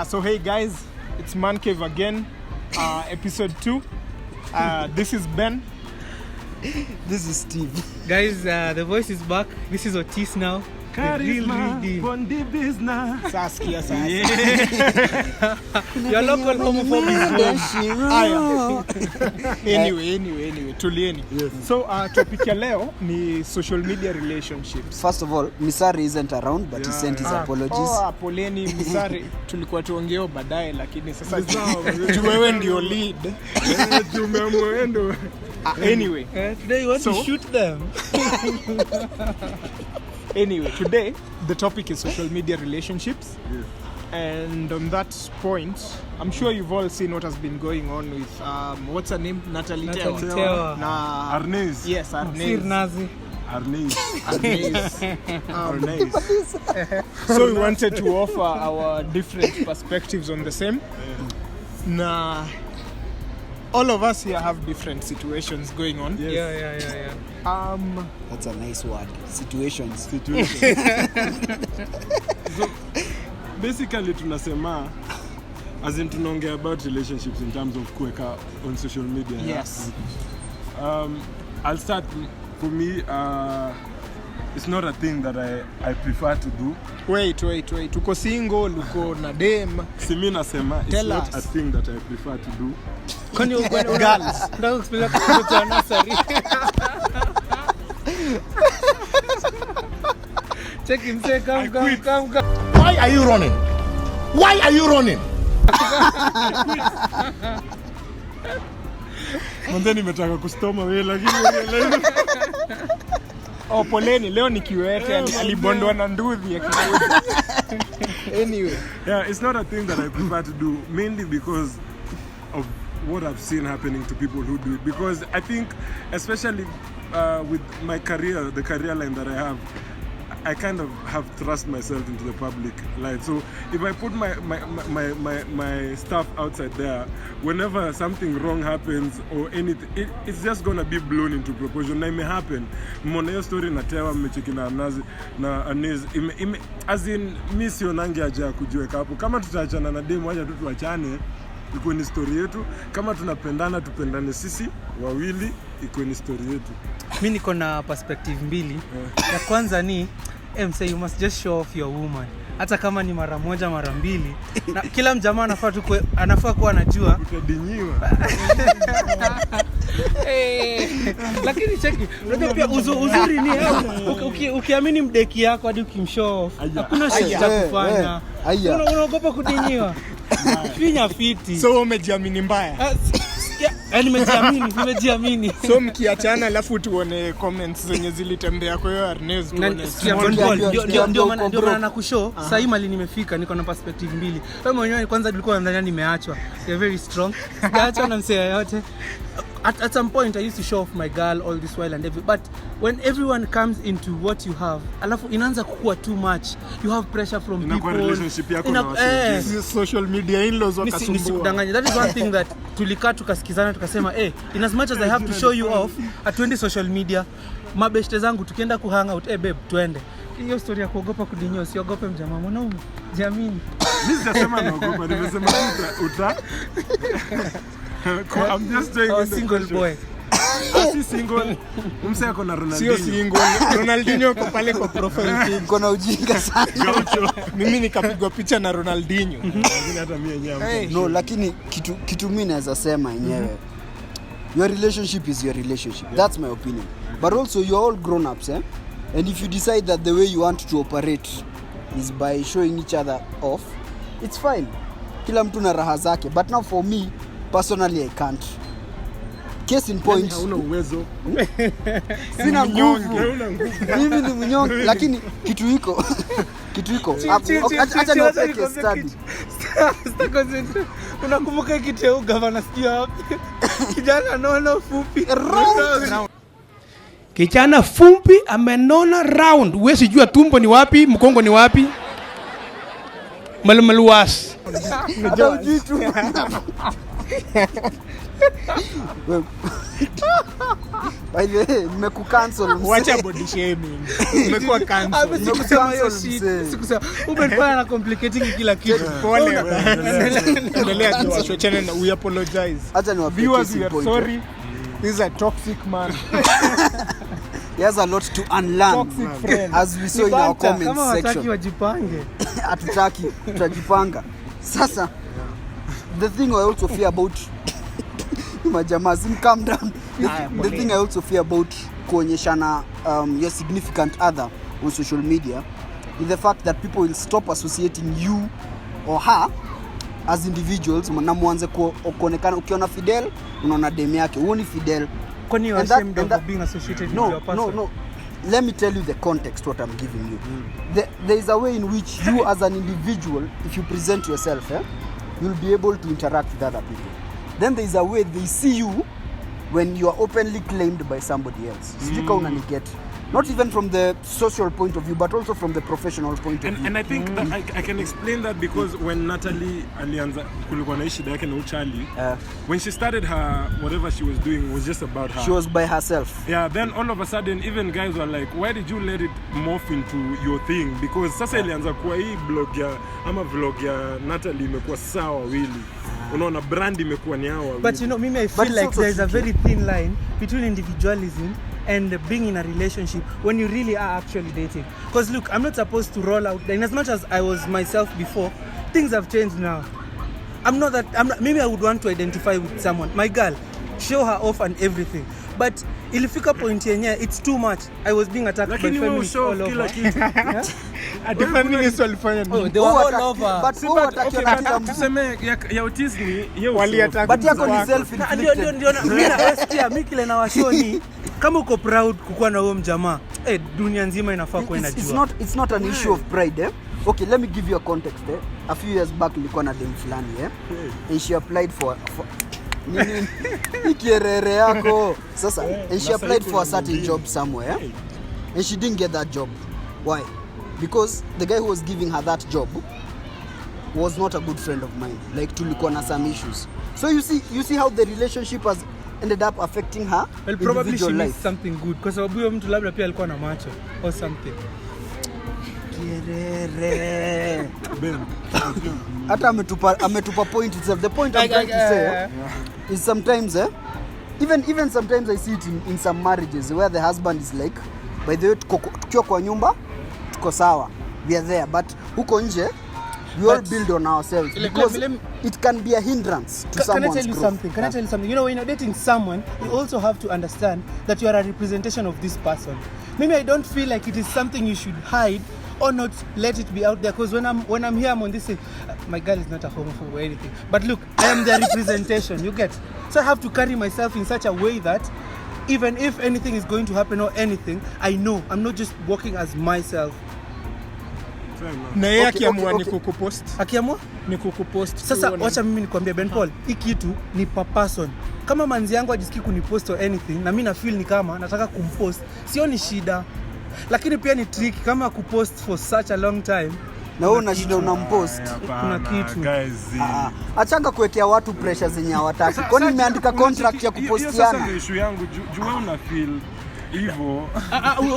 So hey guys, it's ManCave again, episode 2. This is Ben. This is Steve. Guys, the voice is back. This is Otis now. Charisma, Bondi business. Saskia. Your local homophobic Anyway, tulieni. Yes. So topic ya leo ni social media relationships. First of all, Misari isn't around, but he sent his apologies. Poleni Misari, tulikuwa tuongeo baadaye lakini sasa wewe ndio lead. Tumeamwendo. Anyway, today you want to shoot them. Anyway, today the topic is social media relationships. Yes. And on that point, I'm sure you've all seen what has been going on with what's her name? Natalie Tewa. Arnez. Yes, Arnez. Sir Nazi. Arnez. So we wanted to offer our different perspectives on the same. Nah, all of us here have different situations going on. Yes. Yeah. That's a nice word. Situations. So basically tunasema as in tunaongea about relationships in terms of kuweka on social media. Yes. I'll start. For me, it's not a thing that I prefer to do. Wait. Uko single, uko na dem. Simi nasema it's Tell not us. a thing that I prefer to do. Kwani Girls. ndio kupeleka mtoto wa nursery. Check him, say come. Why are you running? Mwanzo nimetaka kustoma wewe lakini Poleni, leo ni kiwete, alibondwa na nduthi ya kiwete. Anyway. yeah, it's not a thing that I prefer to do, mainly because of what I've seen happening to people who do it. Because I think, especially with my career, the career line that I have, I kind of have thrust myself into the public light. So if I put my stuff outside there, whenever something wrong happens or anything, it's just gonna be blown into proportion. Na ime happen. Mwana hiyo story na Tewa mmecheki na Nazi na Anez. As in, mi sionangi haja kujiweka hapo. Kama tutaachana na demu, acha tu tuachane, ikuwe ni story yetu. Kama tunapendana, tupendane sisi wawili, ikuwe ni story yetu. Mimi niko na perspective mbili. Ya kwanza ni say you must just show off your woman. Hata kama ni mara moja mara mbili. Na kila mjamaa anafaa kuwa anajua. Utadinyiwa. Lakini cheki, unajua pia uzuri ni ukiamini mdeki yako hadi ukimshow off. Hakuna shida cha kufanya. Unaogopa kudinyiwa. Finya fiti. So umejiamini mbaya. Nimejiamini. So mkiachana alafu tuone comments zenye zilitembea kwa hiyo Arnez tuone. Ndio maana nakushow sasa hii mali nimefika, niko na perspective mbili. Wewe mwenyewe kwanza ulikuwa ndani nimeachwa. You're very strong. Sijaachwa na msee yote. At some point I used to show off my girl all this while and but when everyone comes into what you have, alafu inaanza kukua too much. You have pressure from people. Relationship yako na watu. Social media in-laws wakasumbua. Nisikudanganya. That is one thing that tulikaa tukasikizana tukasema in as much as I have to show you off at 20 social media, mabeshte zangu tukienda kuhang out, babe tuende. Hiyo story ya kuogopa kudinyo, usiogope mjamaa mwanaume. Jiamini. Mimi sijasema naogopa, nimesema uta I'm just saying a single boy. Si single. Umse yako na Ronaldinho. Sio single. Ronaldinho yuko pale kwa profile pic. Kuna ujinga sana. Mimi nikapigwa picha na Ronaldinho. Lakini hata mimi yenyewe. No, lakini kitu mimi naweza sema yenyewe. Your relationship is your relationship. Yeah. That's my opinion. But also you're all grown ups, eh? And if you decide that the way you want to operate is by showing each other off, it's fine. Kila mtu na raha zake. But now for me, personally I can't. Case in point, hauna uwezo. Sina nguvu. Mimi ni mnyonge, lakini kitu iko. Acha niweke study. Unakumbuka kitu ya gavana sio wapi? Kijana nono fupi. Kijana fupi amenona round. Wewe sijua tumbo ni wapi, mkongo ni wapi? Malmaluas. By the way, nimekucancel. Wacha body shaming. Umekuwa cancel. Sikusema hiyo shit. Sikusema. Umefanya na complicating kila kitu. Pole. Endelea tu wachana na we apologize. Acha niwape Viewers, we are sorry. This is a toxic man. He has a lot to unlearn. Toxic friend. As we saw in our comment kama wataki section. wajipange. Hatutaki, tutajipanga. Sasa the thing I also fear about majamaa, calm down. The thing I also fear about kuonyeshana your significant other on social media is the fact that people will stop associating you or her as individuals. Na mwanze kuonekana ukiona Fidel unaona dem yake, huoni Fidel. Kwani you are ashamed of being associated with your person? No. Let me tell you the context what I'm giving you. There is a way in which you as an individual, if you present yourself, you'll be able to interact with other people. Then there is a way they see you when you are openly claimed by somebody else. Not even from the social point of view, but also from the professional point of view. And I think that I can explain that because when Natalie alianza kulikuwa na shida yake na Uchali, when she started her whatever she was doing was just about her. She was by herself. Yeah, then all of a sudden even guys were like, why did you let it morph into your thing? Because sasa ilianza kuwa hii blog ya ama vlog ya Natalie imekuwa sawa wili. Unaona brand imekuwa ni hawa. But you know, mimi I feel like there is a very thin line between individualism and being in a relationship when you really are actually dating. Because look, I'm not supposed to roll out. In as much as I was myself before, things have changed now. Maybe I would want to identify with someone. My girl, show her off and everything. But ilifika point yenye, it's too much. I was being attacked by feminists all over. A feminist walifanya nini? They were all over. But who attacked you? Tuseme ya autism Wali attack. But yako ni self-inflicted. Ndio mimi kile na washoni kama uko proud kukuwa na huyo mjamaa, dunia nzima inafaa kuwa inajua. It's not an issue of pride, Okay, let me give you a context, A few years back nilikuwa na dem fulani, And she applied for nini ikierere yako sasa, and she applied for a certain job somewhere, and she didn't get that job. Why? Because the guy who was giving her that job was not a good friend of mine. Like tulikuwa na some issues. So you see how the relationship has ended up affecting her. Well, probably she missed something good because sababu huyo mtu labda pia alikuwa na macho or something. Kierere. Hata ametupa point itself. The point I'm trying to say is sometimes even sometimes I see it in some marriages where the husband is like, by the way, tukiwa kwa nyumba tuko sawa, we are there, but huko nje we all build on ourselves because it can be a hindrance to someone's growth. Can I tell you something? You know, when you're dating someone, you also have to understand that you are a representation of this person. Maybe I don't feel like it is something you should hide or not let it be out there, because when I'm here, I'm on this thing. My girl is not a homophobe or anything, but look, I am their representation, you get? So I have to carry myself in such a way that even if anything is going to happen or anything, I know I'm not just walking as myself. Na yeye akiamua ni kukupost. Akiamua ni kukupost. Sasa wacha mimi nikwambie Ben Paul, hii kitu ni per person. Kama manzi yangu ajisikii kunipost or anything na mimi na feel ni kama nataka kumpost, sio ni shida. Lakini pia ni trick kama kupost for such a long time. Na wewe una shida unampost. Kuna kitu. Achanga kuwekea watu pressure zenye hawataki. Kwani nimeandika contract ya kupostiana. Sasa issue yangu juu una feel hivyo.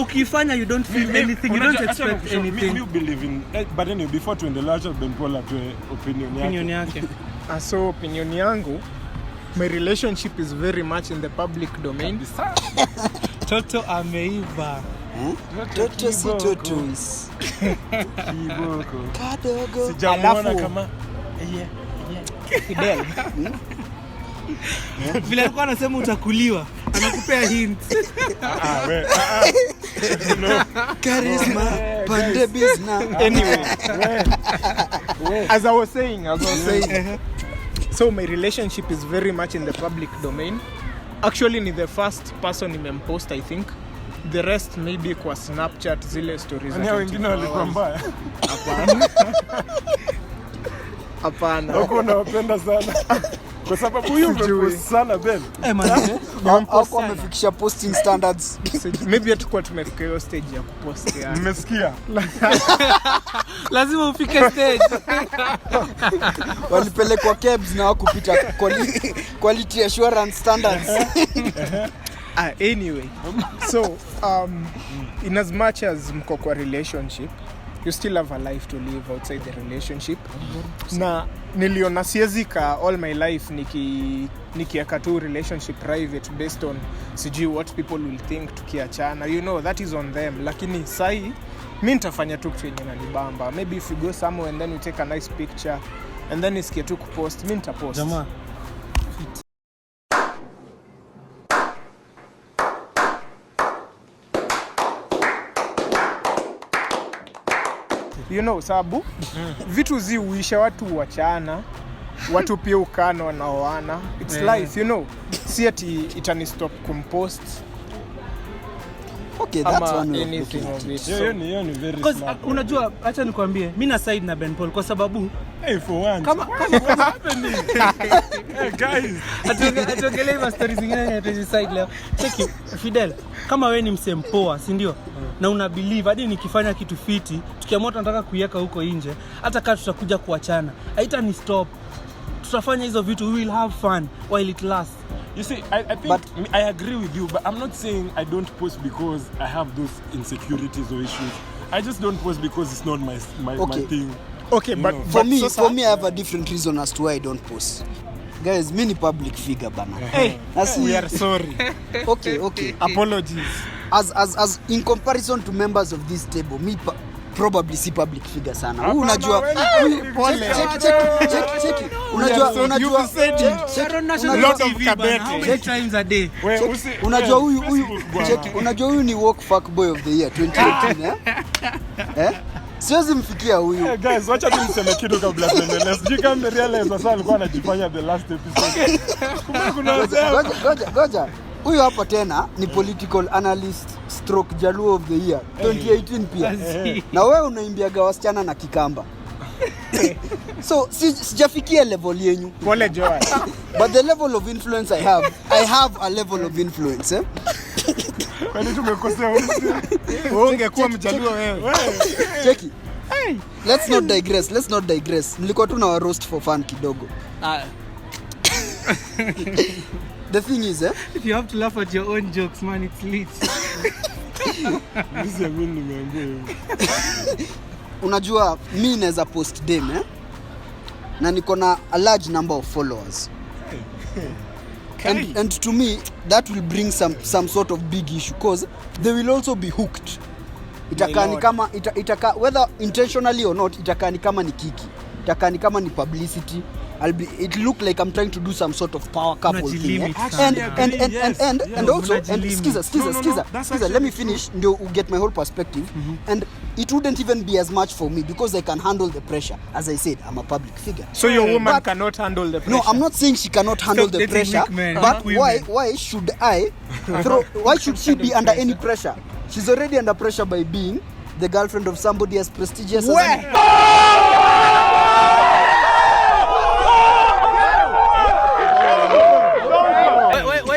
Ukifanya you don't feel anything, you don't expect anything. You believe in, but anyway, before to endelea Ben Paul atoe opinion yake. So opinion yangu, my relationship is very much in the public domain. Toto ameiva. Toto si totos. Kiboko. Kadogo. Sijamuona kama Fidel. Vile alikuwa anasema utakuliwa, anakupea hint. Charisma, pande business. Anyway, as I was saying, so my relationship is very much in the public domain. Actually ni the first person nimempost, I think. The rest maybe kwa Snapchat zile stories. Ni wengine walikuwa mbaya. Hapana. Huko unawapenda sana. Kwa sababu huyu umepost sana Ben. Hapo amefikisha posting standards. Maybe atakuwa tumefika hiyo stage ya kupost yani. Nimesikia. Lazima ufike stage. Walipelekwa cabs na wakupita quality assurance standards. Anyway, so in as much as mko kwa relationship, you still have a life to live outside the relationship. Na niliona siwezi ka all my life nikiaka tu relationship private based on sijui what people will think tukiachana. You know, that is on them. Lakini sai mimi nitafanya tu kitu yenye inanibamba. Maybe if we go somewhere and then we take a nice picture and then nisikie tu kupost, mimi nitapost. Jamaa. You know, sababu vitu ziuisha watu wachana, watu pia ukana wanaoana. It's life, you know. Si ati itani stop kumpost. Okay, that's one way. Anything of it. Hiyo ni very Because smart. unajua, acha nikwambie, mimi na side na Ben Paul kwa sababu Hey, for once. kama What's happening? Hey guys. atuongelee hizo stories zingine ya tuzi side leo. Check it, Fidel. Kama wewe ni msempoa, si ndio? Na una believe hadi nikifanya kitu fiti, tukiamua tunataka kuiweka huko nje, hata kama tutakuja kuachana, haita ni stop. Tutafanya hizo vitu, we will have fun while it lasts. You see, I think I agree with you, but I'm not saying I don't post because I have those insecurities or issues. I just don't post because it's not my thing. Okay, You but know. For me I have a different reason as to why I don't post. Guys, mimi ni public figure bana. hey, Asi- we are sorry. Okay. Apologies. As in comparison to members of this table, me probably si public figure sana. Huyu Hapana, unajua wewe pole. check. Unajua You said it. check. Lot of kabete. How many times a day? Unajua huyu ni walk fuck boy of the year 2018 eh? Siwezi mfikia huyu. Hey guys, wacha tu niseme kitu kabla tuendelee. Sijui kama mmerealize sasa alikuwa anajifanya the last episode. Goja. Huyu hapa tena ni political analyst stroke Jaluo of the year 2018 pia. Na wewe unaimbiaga wasichana na kikamba. So sijafikia level yenyu. Pole Joa. But the level of influence I have a level of influence, eh? Kwani tumekosea huko? Wewe ungekuwa mjaluo wewe. Cheki. Let's not digress. Nilikuwa tu na wa roast for fun kidogo. The thing is, If you have to laugh at your own jokes, man, it's lit. Mimi nimeambia hiyo. unajua mimi naweza post dem na niko na a large number of followers. And to me that will bring some sort of big issue because they will also be hooked. Itakaa ni kama whether intentionally or not, itakaa ni kama ni kiki, itakaa ni kama ni publicity. It look like I'm trying to do some sort of power couple thing. And also skiza, let me finish ndio you get my whole perspective. And it wouldn't even be as much for me because I can handle the pressure. As I said, I'm a public figure. So your woman cannot handle the pressure? No, I'm not saying she cannot handle the pressure, but why should she be under any pressure? She's already under pressure by being the girlfriend of somebody as prestigious as me.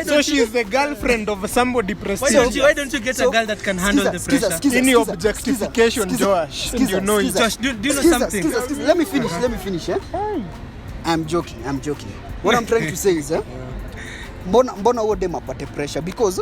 So she is the girlfriend of somebody prestigious. Why don't you get a girl that can handle the pressure? Any objectification, Josh. You know it. Josh, do you know something? Let me finish. I'm joking. What I'm trying to say is, mbona huo dem apate pressure? Because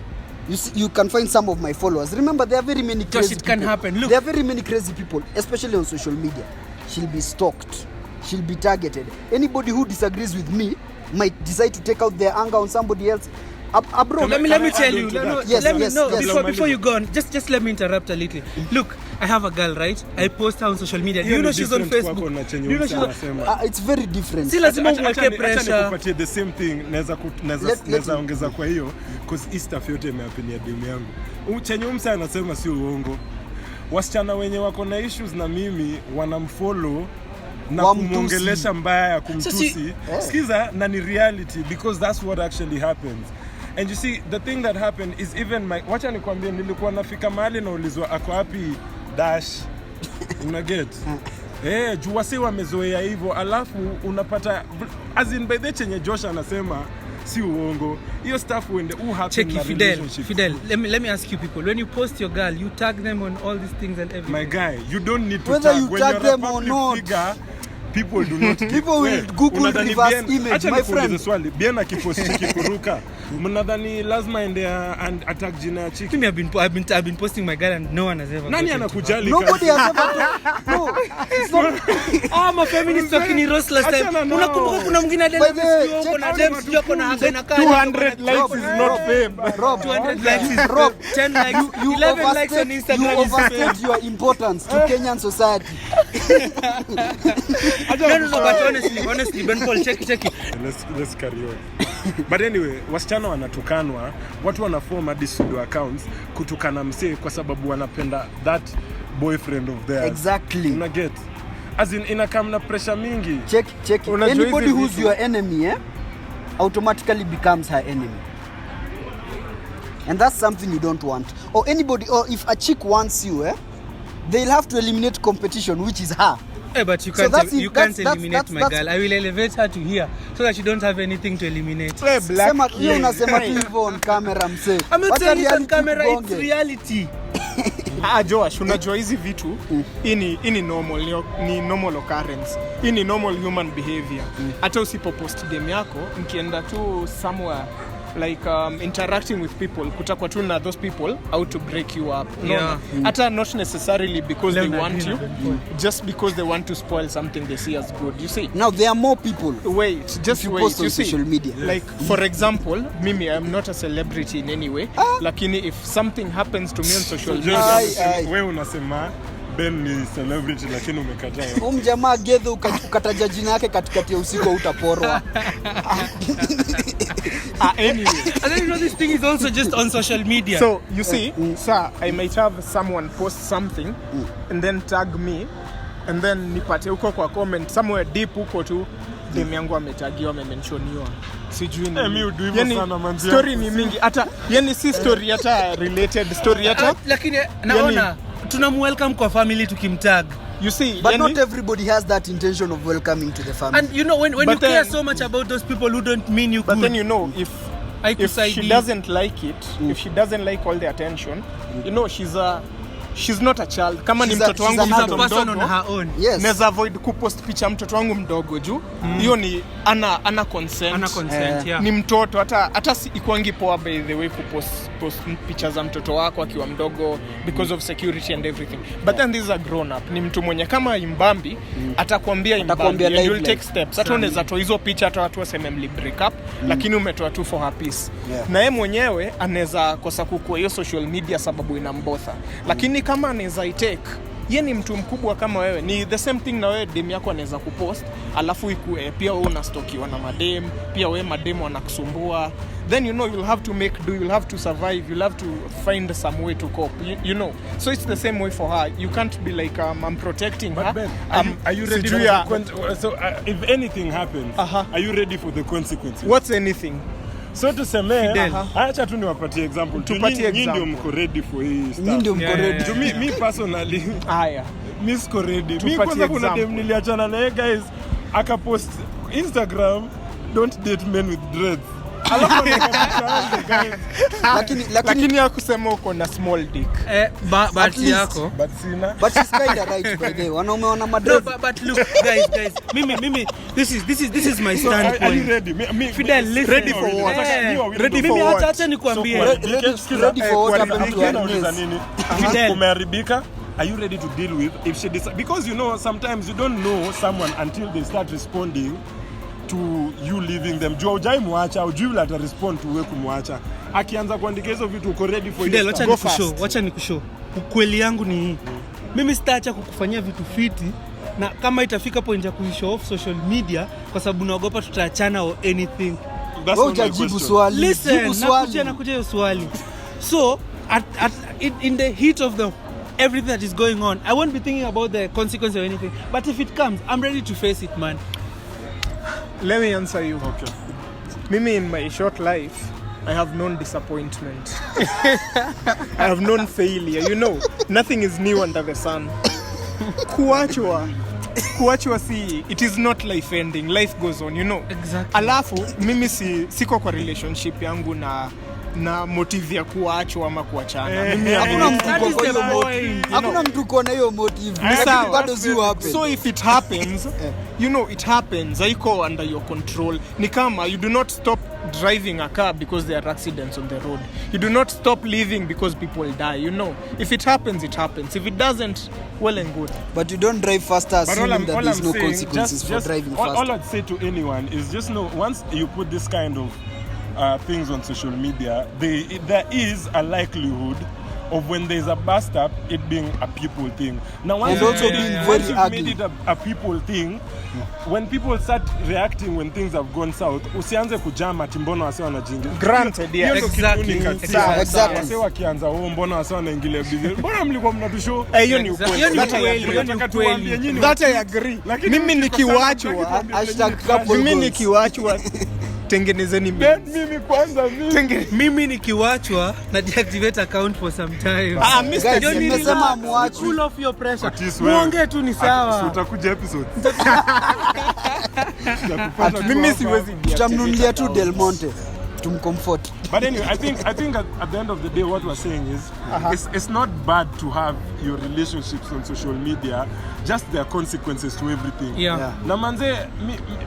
you can find some of my followers. Remember, there are very many crazy Josh, it can people. happen. Look. There are very many crazy people, especially on social media. She'll be stalked. She'll be targeted. Anybody who disagrees with me might decide to take out their anger on somebody else. Abroad. Let me tell you. Before you go on, just let me interrupt a little. Look, I have a girl, right? I post her on social media. Do you know she's on Facebook? Do you know she's on It's very different. Si lazima uweke pressure. Nikupatie the same thing. Naweza ongeza kwa hiyo because hii stuff yote imehappen ya demu yangu. Chenye msa anasema sio uongo. Wasichana wenye wako na issues na mimi wanamfollow na kumongelesha mbaya ya kumtusi. Skiza na ni reality because that's what actually happens. And you see, the thing that happened is even wacha nikwambie, nilikuwa nafika mahali na ulizwa ako wapi Dash. Una get? juu wase wamezoea hivyo, alafu unapata as in by the chenye Josh anasema si uongo. Hiyo stuff when who happen na relationship. Fidel, let me ask you people, when you post your girl, you tag them on all these things and everything. My guy, you don't need to Whether tag. you When tag you're them a or public not. figure, people do not People will Google Unadhani reverse Bien- image, acha my nikuulize friend. swali, Bien akiposti kikuruka, mnadhani lazima ende and attack jina ya chiki? Me, I've been posting my girl and no one has ever. Nani gotten to anakujali? Nobody kazi? has ever no, it's not. my feminist talking in roast last time. Achana nao. Unakumbuka kuna mwingine By the way, adela check kuna out dem the sio kuna haga na kali. 200 likes is not fame. Rob, 200 likes is Rob, 10 likes, you 11 likes on overstate, you Instagram is fame. overstate your importance to Kenyan society. No, but honestly, Ben Paul, check it. Let's carry on. But anyway, wasichana wanatukanwa, watu wanaform hadi pseudo accounts kutukana msee kwa sababu wanapenda that boyfriend of theirs. Exactly. Una get? As in inakam na pressure mingi. Check it. Unajua Anybody hizi who's vitu. your enemy, automatically becomes her enemy. And that's something you don't want. Or if a chick wants you, they'll have to eliminate competition, which is her. Hey, but you So can't that's it. you can't That's- eliminate that's- my that's- girl. I will elevate her to here so that you don't have anything to eliminate. Sema hiyo unasema tu hivyo on camera msee. I'm not Wacha saying it on reality camera, it's ibonge. reality. Josh, unajua hizi vitu hii ni normal, ni normal occurrence. Hii ni normal human behavior. Hata usipopost dem yako, mkienda tu somewhere like interacting with people, kutakuwa tu na those people out to break you up. Hata not necessarily because they want you, just because they want to spoil something they see as good. You see? Now there are more people. Wait, just you wait. post on You see, social media. like for example, mimi, I'm not a celebrity in any way. Lakini if something happens to me on social media, Ai. Wewe unasema Ben ni celebrity lakini umekataa. Jamaa gedho ukataja jina yake katikati ya usiku utaporwa. anyway. And then you know this thing is also just on social media. So you see, sir, I might have someone post something and then tag me and then nipate huko kwa comment somewhere deep huko tu dem yangu ametagiwa, amementioniwa, sijui ni mi udu hivyo sana manzi. Story ni mingi, hata yani si story hata related story hata Lakini naona tunamwelcome kwa family tukimtag. you see, But not everybody has that intention of welcoming to the family. And you know when you But care then- so much about those people who don't mean you but good. then you know if Haikusaidii. she doesn't like it, if she doesn't like all the attention, you know she's not a child. Kama ni She's a- mtoto wangu she's a mtoto person on mdogo, her own. Yes. neza avoid kupost picha mtoto wangu mdogo juu hiyo ni ana consent. Ana consent, yeah. Ni mtoto, hata ikwangi poa by the way kupost picha za mtoto wako akiwa mdogo because of security and everything. But then this is a grown up. Ni mtu mwenye kama imbambi atakwambia imbambi and live you'll take life. steps. Hata unaweza toa hizo picha hata watu waseme mli break up, lakini umetoa tu for her peace. Yeah. Na yeye mwenyewe anaweza kosa kukua hiyo social media sababu inambotha. Lakini kama anaweza itake, yeye ni mtu mkubwa kama wewe, ni the same thing na wewe dem yako anaweza kupost alafu ikue pia wewe unastokiwa na madem, pia wewe madem wanakusumbua, then you know you'll have to make do, you'll have to survive, you'll have to find some way to cope, you know. So it's the same way for her. You can't be like I'm protecting her. But Ben, are you ready for the so if anything happens, are you ready for the consequences? What's anything? So tuseme, Fidel. acha tu niwapatie example. Tupatie Nyinyi ndio example. mko ready for hii stuff. Nyinyi ndio mko Yeah, ready. yeah, To me personally, Haya. mi siko ready. Mi Tupatie kwanza kuna example. dem niliachana naye guys, akapost Instagram, don't date men with dreads. Alafu nikapost guys, Lakini hakusema uko na small dick. Bahati least. yako. but sina. But she's kind of right by the way. Wanaume wana No, madread. but look, guys, Mimi, this is my So, are you standpoint. ready? Fidel, listen. Ready for what? Ready for Mimi what? acha nikwambie. Ready for what happened to her Nauliza place. nini? Fidel. Umeharibika? Are you ready to deal with if she decide? Because you know sometimes you don't know someone until they start responding to you leaving them. Jua hujai muacha, hujui vile ata respond to wewe kumwacha. Akianza kuandika hizo vitu uko ready for Fidel, it. wacha nikushow. Ukweli yangu ni hii. Mimi sitaacha kukufanyia vitu fiti, na kama itafika point ya kuishow off social media kwa sababu naogopa tutaachana or anything. That's Wewe not my hujajibu question. swali. Listen, Jibu swali. nakuja hiyo swali. So, in the heat of the everything that is going on, I won't be thinking about the consequence or anything. But if it comes, I'm ready to face it, man. Let me answer you. Okay. Mimi in my short life, I have known disappointment. I have known failure. You know, nothing is new under the sun. Kuachwa kuachwa si, it is not life ending, life goes on, you know. Exactly. Alafu mimi siko kwa relationship yangu na motive ya kuachwa ama kuachana. Mimi Hakuna mtu That kwa is the hiyo point. motive. Hakuna mtu kwa na hiyo motive. Lakini sawa. bado zi happen. So if it happens, you know, it happens. Haiko under your control. Ni kama you do not stop driving a car because there are accidents on the road. You do not stop living because people die, you know. If it happens, it happens. If it doesn't, well and good. But you don't drive faster But assuming that there's no consequences for driving all faster. I'd say to anyone is just know, once you put this kind of things on social media, there is a likelihood of when there's a bust up, it being a people thing. Now, once And also being once very you've ugly. made it a people thing, when people start reacting when things have gone south, usianze kujama ati mbona wase wanajingia. Granted, yeah. Hiyo ndio Exactly. kitu nikasi. Exactly. Exactly. Wase wakianza mbona wase wanaingilia business. Mbona mlikuwa mnatushow? Hiyo ni ukweli. Hiyo ni That I ukweli. agree. Hiyo ni Nataka ukweli. tuwaambie nyinyi That I agree. Lakini Mimi mkiko sana nikiwachwa, mtaki Hashtag kuambia couple mimi goals. nikiwachwa tengenezeni Ben, mimi. mimi kwanza mimi. Mimi nikiwachwa na deactivate account for some time. Guys, Don't nimesema relax. muachwe. Cool off your pressure. Ati wewe. Muongee tu ni sawa. Utakuja episode. Mimi siwezi Tutamnunulia tu Del Monte. Tumcomfort. But anyway, I think at the end of the day, what we're saying is, it's not bad to have your relationships on social media. Just there are consequences to everything. Yeah. Na manze,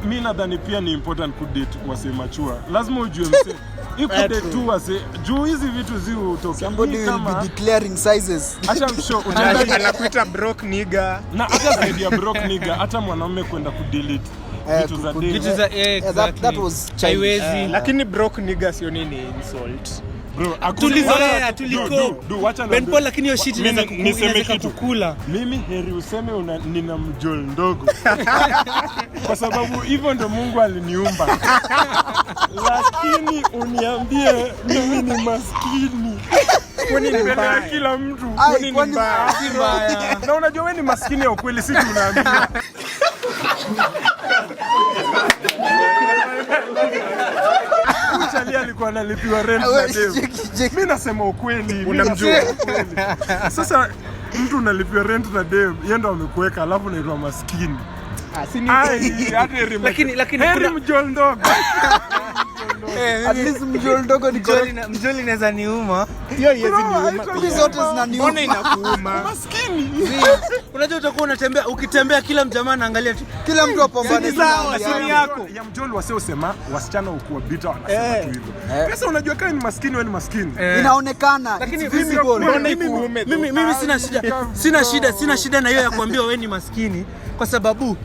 mi nadhani pia ni important kudate wase mature. Lazima ujue mse. Ikudate tu wase. Juu hizi vitu zi utoke. Somebody will be declaring sizes. Acha msho. anakuita broke nigga. Na hata zaidi ya broke nigga, hata mwanaume kwenda kudelete vitu za date. Vitu za that was childish. haiwezi. Lakini broke nigga sio nini insult. Bro, Tulizoea, tuliko. wacha Ben Paul, lakini hiyo shit Mimi inaweza niseme inaweza kitu. kukula. Mimi heri useme nina mjol ndogo kwa sababu hivyo ndo Mungu aliniumba, lakini uniambie mimi ni maskini. Kwani ni Mbele ya mbaya? kila mtu. Ai, kwani Si mbaya. Na unajua wewe ni maskini ya ukweli, si tunaambia. Mchali alikuwa analipiwa rent na dem. Mimi nasema ukweli, mimi Unamjua. nasema ukweli. Sasa mtu unalipiwa rent na dem, yeye ndo amekuweka, alafu unaitwa maskini. Ai, hata heri Lakini heri kuna- mjol ndogo. At least mjol ndogo ni correct. Mjoli inaweza niuma. Hiyo yezi Bro, niuma. Hizi zote zinaniuma. Mbona inakuuma? Maskini. Unajua utakuwa unatembea, ukitembea kila mjamaa anaangalia tu. Kila mtu apambane Ni tu na sawa, hali si yake. ni yako. Ya mjoli wasio sema wasichana ukuwa bita wanasema tu hivyo. Pesa unajua kama ni maskini wewe ni maskini. Inaonekana. Lakini It's visible. Mbona ikuume? Mimi sina shida na hiyo ya kuambia wewe ni maskini kwa sababu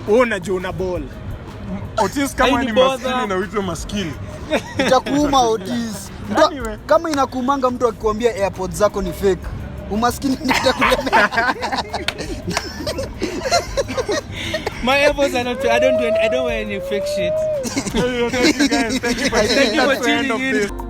Wewe unajua una ball. Otis kama Haini ni bother. maskini na uitwe maskini. Itakuuma Otis. Mtu- Anyway. Kama inakuumanga mtu akikwambia AirPods zako ni fake. Umaskini ndio itakulemea. my AirPods are not I don't wear any fake shit. Thank you guys. Thank you for Thank you for That's the end tuning of in. this.